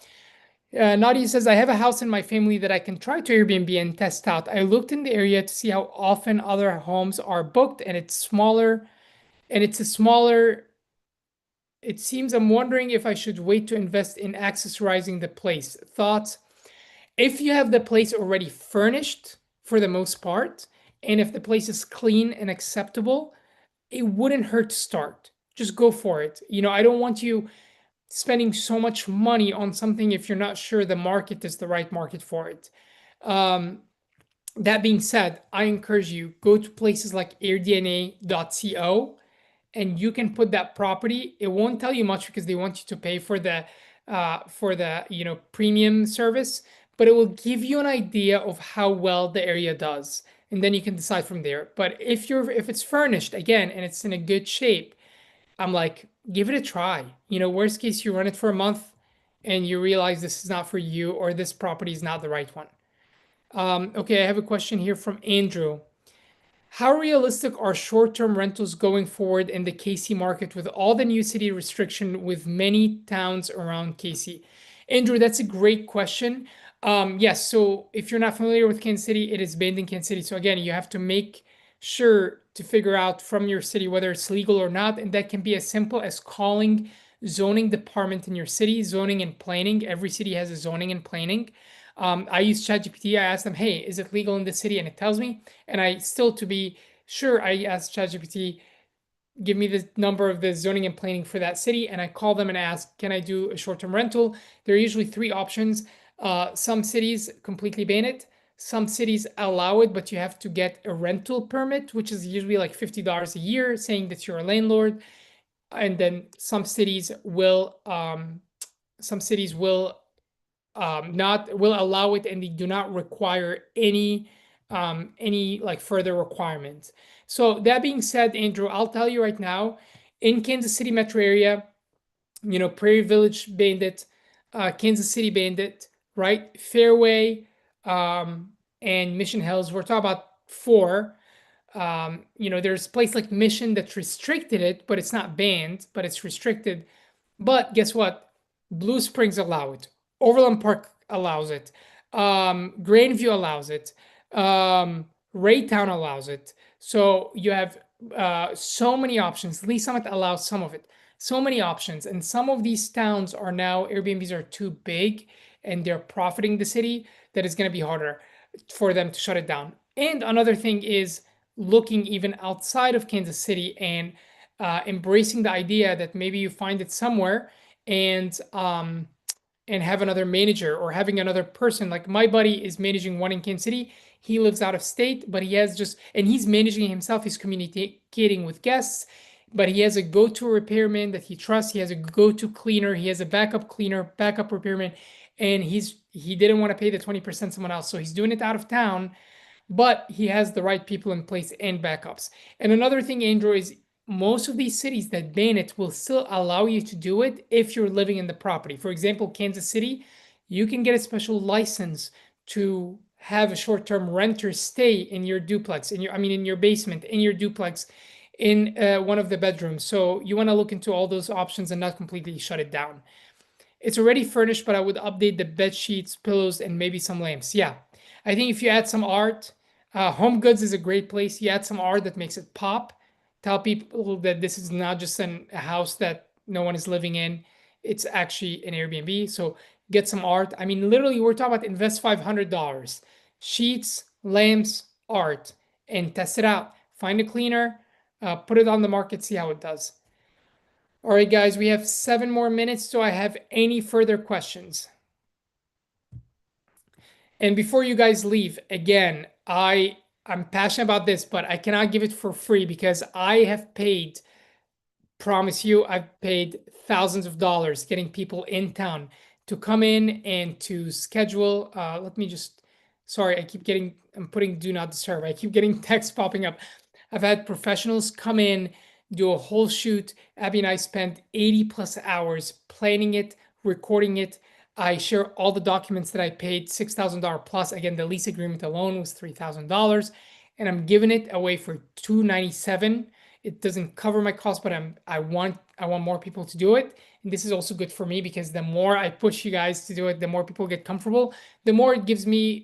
Nadia says, I have a house in my family that I can try to Airbnb and test out. I looked in the area to see how often other homes are booked, and it's smaller, and it's a smaller. It seems I'm wondering if I should wait to invest in accessorizing the place. Thoughts? If you have the place already furnished for the most part, and if the place is clean and acceptable, it wouldn't hurt to start. Just go for it. I don't want you spending so much money on something if you're not sure the market is the right market for it. That being said, I encourage you, go to places like airdna.co, and you can put that property. It won't tell you much because they want you to pay for the premium service, but it will give you an idea of how well the area does, and then you can decide from there. But if it's furnished again and it's in a good shape, I'm like, give it a try. Worst case, you run it for a month and you realize this is not for you, or this property is not the right one. Okay, I have a question here from Andrew. How realistic are short-term rentals going forward in the KC market with all the new city restriction with many towns around KC? Andrew, that's a great question. Yes, so if you're not familiar with Kansas City, it is banned in Kansas City. So again, you have to make sure to figure out from your city whether it's legal or not, and that can be as simple as calling zoning department in your city. Zoning and planning, every city has a zoning and planning. I use ChatGPT. I ask them, hey, is it legal in the city? And it tells me. And I still, to be sure, I ask ChatGPT, give me the number of the zoning and planning for that city. And I call them and ask, can I do a short-term rental? There are usually 3 options. Some cities completely ban it. Some cities allow it, but you have to get a rental permit, which is usually like $50 a year, saying that you're a landlord. And then some cities will Some cities will not will allow it, and they do not require any like further requirements. So that being said, Andrew, I'll tell you right now, in Kansas City metro area, Prairie Village Bandit, Kansas City Bandit, right? Fairway, and Mission Hills. We're talking about four. There's a place like Mission that's restricted it, but it's not banned, but it's restricted. But guess what? Blue Springs allow it. Overland Park allows it. Grandview allows it. Raytown allows it. So you have so many options. Lee Summit allows some of it. So many options. And some of these towns are now, Airbnbs are too big and they're profiting the city that it's going to be harder for them to shut it down. And another thing is looking even outside of Kansas City and embracing the idea that maybe you find it somewhere and have another manager or having another person. Like my buddy is managing one in Kansas City. He lives out of state, but he has and he's managing himself. He's communicating with guests, but he has a go-to repairman that he trusts. He has a go-to cleaner. He has a backup cleaner, backup repairman, and he didn't want to pay the 20% someone else, so he's doing it out of town, but he has the right people in place and backups. And another thing, Andrew, is most of these cities that ban it will still allow you to do it if you're living in the property. For example, Kansas City, you can get a special license to have a short-term renter stay in your duplex, in your basement, in your duplex, in one of the bedrooms. So you want to look into all those options and not completely shut it down. It's already furnished, but I would update the bed sheets, pillows, and maybe some lamps. Yeah, I think if you add some art, Home Goods is a great place. You add some art that makes it pop. Tell people that this is not just a house that no one is living in. It's actually an Airbnb. So get some art. I mean, literally, we're talking about invest $500. Sheets, lamps, art, and test it out. Find a cleaner, put it on the market, see how it does. All right, guys, we have 7 more minutes. Do I have any further questions? And before you guys leave, again, I'm passionate about this, but I cannot give it for free because I have paid, promise you, I've paid thousands of dollars getting people in town to come in and to schedule. Sorry, I'm putting do not disturb. I keep getting texts popping up. I've had professionals come in, do a whole shoot. Abby and I spent 80 plus hours planning it, recording it. I share all the documents that I paid $6,000 plus. Again, the lease agreement alone was $3,000, and I'm giving it away for $297. It doesn't cover my cost, but I want more people to do it. And this is also good for me because the more I push you guys to do it, the more people get comfortable, the more it gives me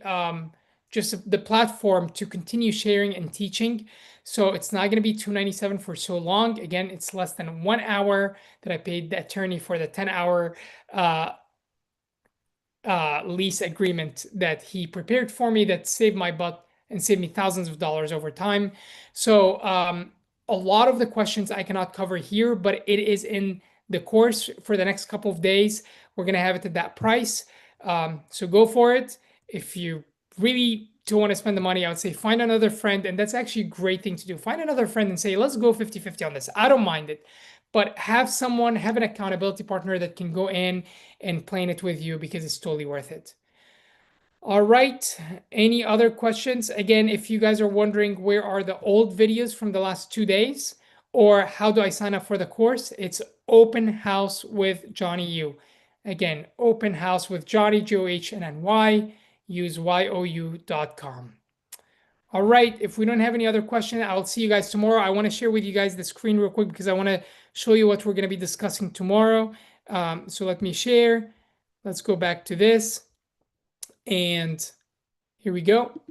just the platform to continue sharing and teaching. So it's not going to be $297 for so long. Again, it's less than 1 hour that I paid the attorney for the 10-hour lease agreement that he prepared for me that saved my butt and saved me thousands of dollars over time. So a lot of the questions I cannot cover here, but it is in the course for the next couple of days. We're going to have it at that price. So go for it. If you really don't want to spend the money, I would say find another friend. And that's actually a great thing to do. Find another friend and say, let's go 50-50 on this. I don't mind it. But have an accountability partner that can go in and plan it with you because it's totally worth it. All right. Any other questions? Again, if you guys are wondering where are the old videos from the last 2 days or how do I sign up for the course, it's Open House with Johnny U. Again, Open House with Johnny, JOHNNY. Use you.com. All right. If we don't have any other questions, I'll see you guys tomorrow. I want to share with you guys the screen real quick because I want to show you what we're going to be discussing tomorrow. So let me share. Let's go back to this. And here we go.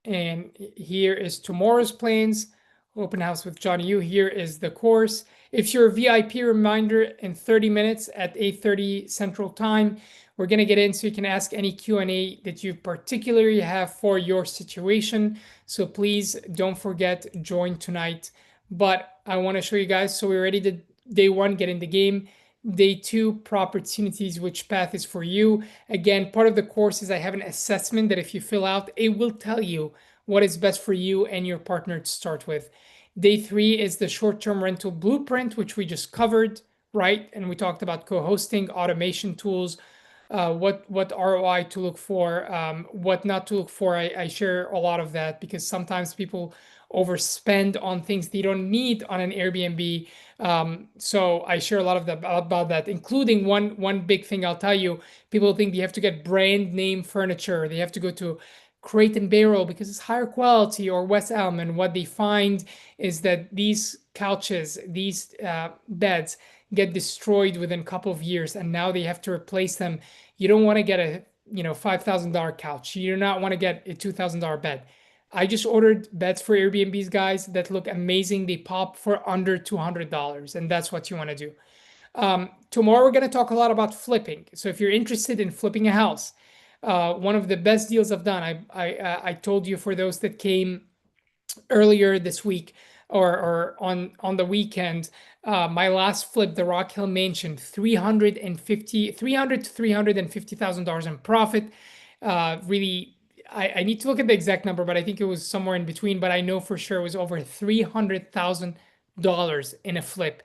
And here is tomorrow's plans. Open House with Johnny U. Here is the course. If you're a VIP, reminder in 30 minutes at 8:30 Central Time, we're going to get in so you can ask any Q&A that you particularly have for your situation. So please don't forget, join tonight. But I want to show you guys. So we already did day 1, get in the game. Day 2, prop opportunities, which path is for you. Again, part of the course is I have an assessment that if you fill out, it will tell you what is best for you and your partner to start with. Day 3 is the short-term rental blueprint, which we just covered, right? And we talked about co-hosting, automation tools, what ROI to look for, what not to look for. I share a lot of that because sometimes people overspend on things they don't need on an Airbnb. So I share a lot of that about that, including one big thing I'll tell you. People think they have to get brand name furniture. They have to go to Crate and Barrel because it's higher quality, or West Elm. And what they find is that these couches, these beds get destroyed within a couple of years, and now they have to replace them. You don't want to get a $5,000 couch. You do not want to get a $2,000 bed. I just ordered beds for Airbnbs, guys, that look amazing. They pop for under $200, and that's what you want to do. Tomorrow we're going to talk a lot about flipping. So if you're interested in flipping a house, one of the best deals I've done, I told you, for those that came earlier this week or on the weekend, my last flip, the Rock Hill Mansion, 300 to $350,000 in profit. Really, I need to look at the exact number, but I think it was somewhere in between. But I know for sure it was over $300,000 in a flip.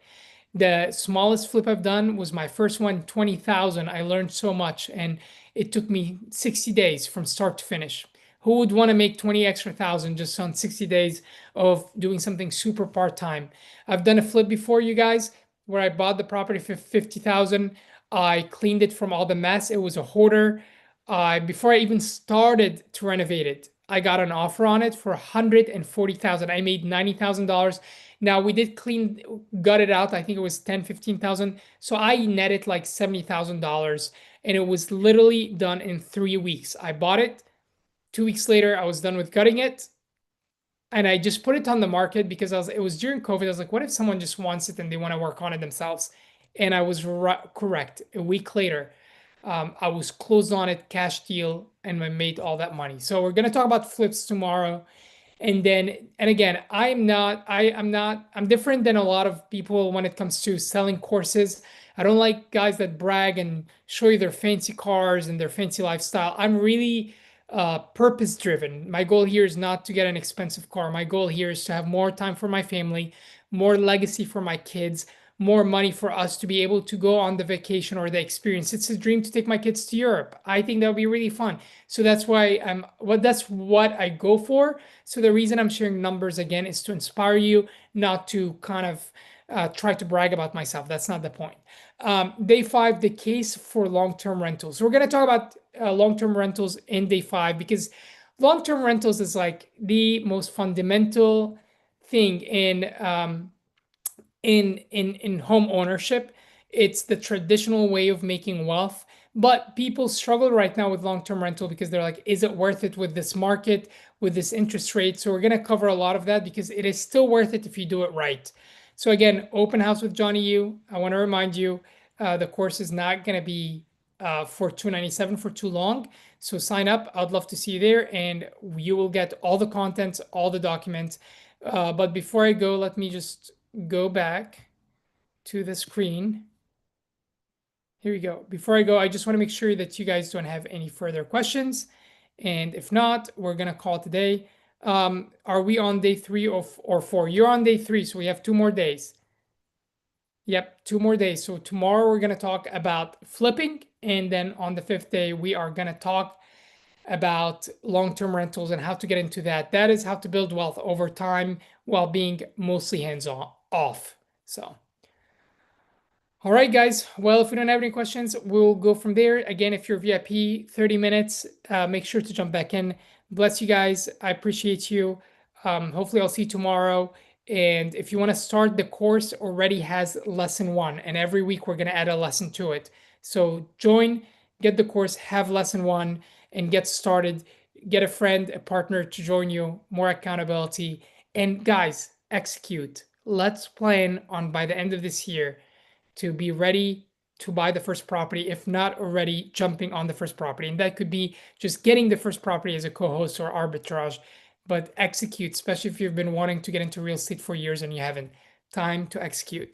The smallest flip I've done was my first one, 20,000. I learned so much, and it took me 60 days from start to finish. Who would want to make 20 extra thousand just on 60 days of doing something super part-time? I've done a flip before, you guys, where I bought the property for 50,000. I cleaned it from all the mess. It was a hoarder. Before I even started to renovate it, I got an offer on it for 140,000. I made $90,000. Now we did gut it out. I think it was 10, 15,000. So I netted like $70,000, and it was literally done in 3 weeks. I bought it. 2 weeks later, I was done with gutting it, and I just put it on the market because it was during COVID. I was like, what if someone just wants it and they want to work on it themselves? And I was correct. A week later, I was closed on it, cash deal, and I made all that money. So we're gonna talk about flips tomorrow. And again, I'm different than a lot of people when it comes to selling courses. I don't like guys that brag and show you their fancy cars and their fancy lifestyle. I'm really purpose driven. My goal here is not to get an expensive car. My goal here is to have more time for my family, more legacy for my kids, more money for us to be able to go on the vacation or the experience. It's a dream to take my kids to Europe. I think that would be really fun. So that's why that's what I go for. So the reason I'm sharing numbers again is to inspire you, not to kind of try to brag about myself. That's not the point. Day 5, the case for long-term rentals. So we're going to talk about long-term rentals in day 5 because long-term rentals is like the most fundamental thing in home ownership. It's the traditional way of making wealth, but people struggle right now with long-term rental because they're like, is it worth it with this market, with this interest rate? So we're going to cover a lot of that because it is still worth it if you do it right. So again, open house with Johnny U. I want to remind you, the course is not going to be for $297 for too long. So sign up. I'd love to see you there, and you will get all the content, all the documents. But before I go, let me just go back to the screen. Here we go. Before I go, I just want to make sure that you guys don't have any further questions. And if not, we're going to call it today. Are we on day 3 or 4? You're on day 3, so we have 2 more days. Yep, 2 more days. So tomorrow we're going to talk about flipping. And then on the 5th day, we are going to talk about long-term rentals and how to get into that. That is how to build wealth over time while being mostly hands-off. So, all right, guys. Well, if we don't have any questions, we'll go from there. Again, if you're VIP, 30 minutes, make sure to jump back in. Bless you guys. I appreciate you. Hopefully I'll see you tomorrow. And if you want to start, the course already has lesson 1, and every week we're going to add a lesson to it. So join, get the course, have lesson 1, and get started. Get a friend, a partner to join you, more accountability. And guys, execute. Let's plan on by the end of this year to be ready to buy the first property, if not already jumping on the first property. And that could be just getting the first property as a co-host or arbitrage, but execute, especially if you've been wanting to get into real estate for years and you haven't. Time to execute.